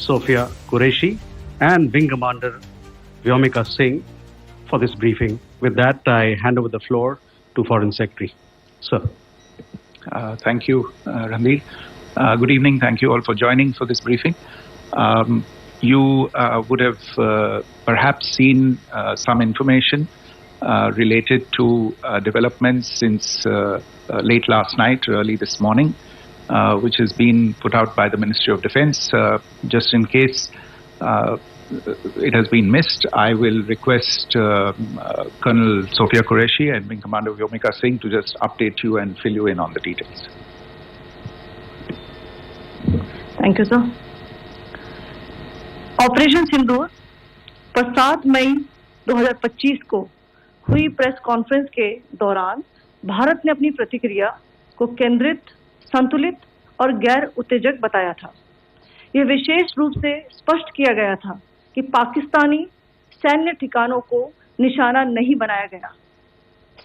Sophia Qureshi, and Wing Commander Vyomika Singh for this briefing. With that, I hand over the floor to Foreign Secretary. Sir. Thank you, Ranveer. Good evening. Thank you all for joining for this briefing. You would have perhaps seen some information related to developments since late last night, early this morning, which has been put out by the Ministry of Defence. Just in case it has been missed, I will request Colonel Sophia Qureshi and Wing Commander Vyomika Singh to just update you and fill you in on the details. Thank you, sir. Operation Sindoor पर 7 मई 2025 को हुई press conference के दौरान भारत ने अपनी प्रतिक्रिया को केंद्रित, संतुलित और गैर उत्तेजक बताया था। यह विशेष रूप से स्पष्ट किया गया था कि पाकिस्तानी सैन्य ठिकानों को निशाना नहीं बनाया गया।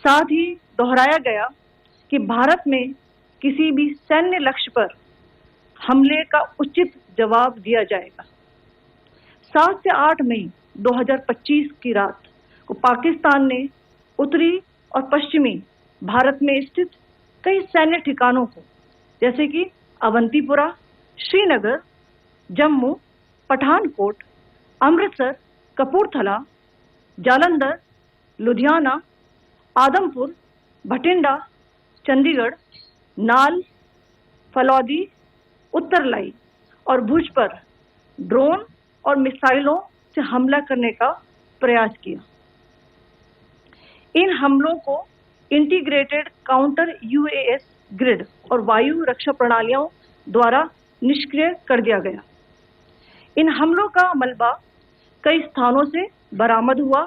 साथ ही दोहराया गया कि भारत में किसी भी सैन्य लक्ष्य पर हमले का उचित जवाब दिया जाएगा। 7 से 8 मई 2025 की रात को पाकिस्तान ने उत्तरी और पश्चिमी भारत में स्थित कई सैन्य ठिकानों को, जैसे कि अवंतीपुरा, श्रीनगर, जम्मू, पठानकोट, अमृतसर, कपूरथला, जालंधर, लुधियाना, आदमपुर, भटिंडा, चंडीगढ़, नाल, फलौदी, उत्तरलाई और भुज पर ड्रोन और मिसाइलों से हमला करने का प्रयास किया। इन हमलों को इंटीग्रेटेड काउंटर यूएस ग्रिड और वायु रक्षा प्रणालियों द्वारा निष्क्रिय कर दिया गया। इन हमलों का मलबा कई स्थानों से बरामद हुआ,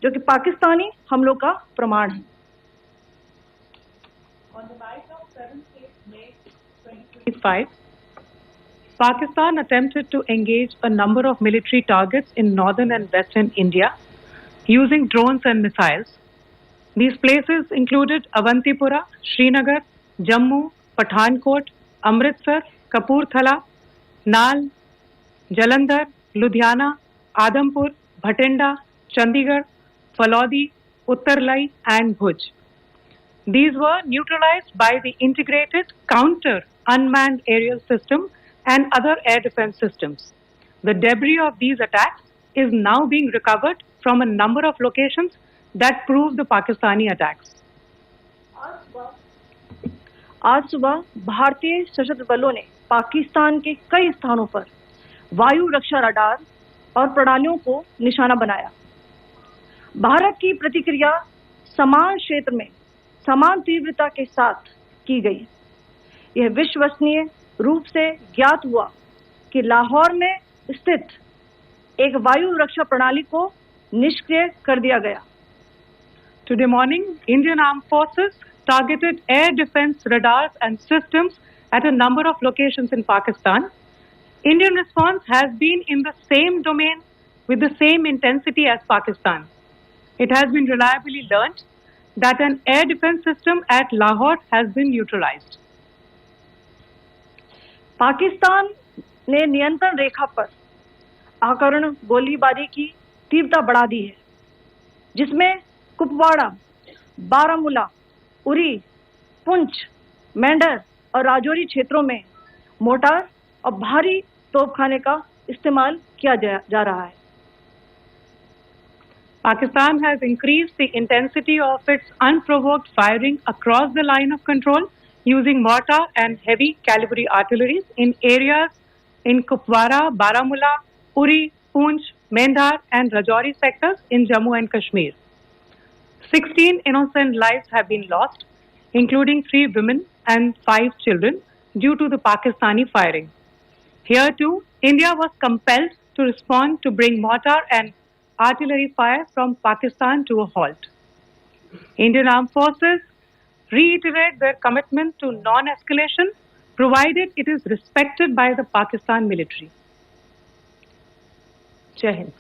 जो कि पाकिस्तानी हमलों का प्रमाण है। On the night of 7th May 2025, Pakistan attempted to engage a number of military targets in northern and western India using drones and missiles. These places included Avantipura, Srinagar, Jammu, Pathankot, Amritsar, Kapurthala, Nal, Jalandhar, Ludhiana, Adampur, Bhatinda, Chandigarh, Falodi, Uttarlai and Bhuj. These were neutralized by the integrated counter unmanned aerial system and other air defense systems. The debris of these attacks is now being recovered from a number of locations that prove the Pakistani attacks. आज सुबह भारतीय सशस्त्र बलों ने पाकिस्तान के कई स्थानों पर वायु रक्षा रडार और प्रणालियों को निशाना बनाया। भारत की प्रतिक्रिया समान क्षेत्र में समान तीव्रता के साथ की गई। यह विश्वसनीय रूप से ज्ञात हुआ कि लाहौर में स्थित एक वायु रक्षा प्रणाली को निष्क्रिय कर दिया गया। Today morning, Indian Armed Forces targeted air defense radars and systems at a number of locations in Pakistan. Indian response has been in the same domain with the same intensity as Pakistan. It has been reliably learnt that an air defense system at Lahore has been neutralized. Pakistan ने नियंत्रण रेखा पर आकरण गोलीबारी की तीव्रता बढ़ा दी है, जिसमें कुपवाड़ा, बारामूला, उरी, पुंछ, मेंढर और राजौरी क्षेत्रों में मोर्टार और भारी तोपखाने का इस्तेमाल किया जा रहा है। Pakistan has increased the intensity of its unprovoked firing across the line of control using mortar and heavy calibre artilleries in areas in Kupwara, Baramulla, Uri, Poonch, Mendhar and Rajouri sectors in Jammu and Kashmir. 16 innocent lives have been lost, including 3 women and 5 children, due to the Pakistani firing. Here too, India was compelled to respond to bring mortar and artillery fire from Pakistan to a halt. Indian Armed Forces reiterate their commitment to non-escalation, provided it is respected by the Pakistan military. Jai Hind.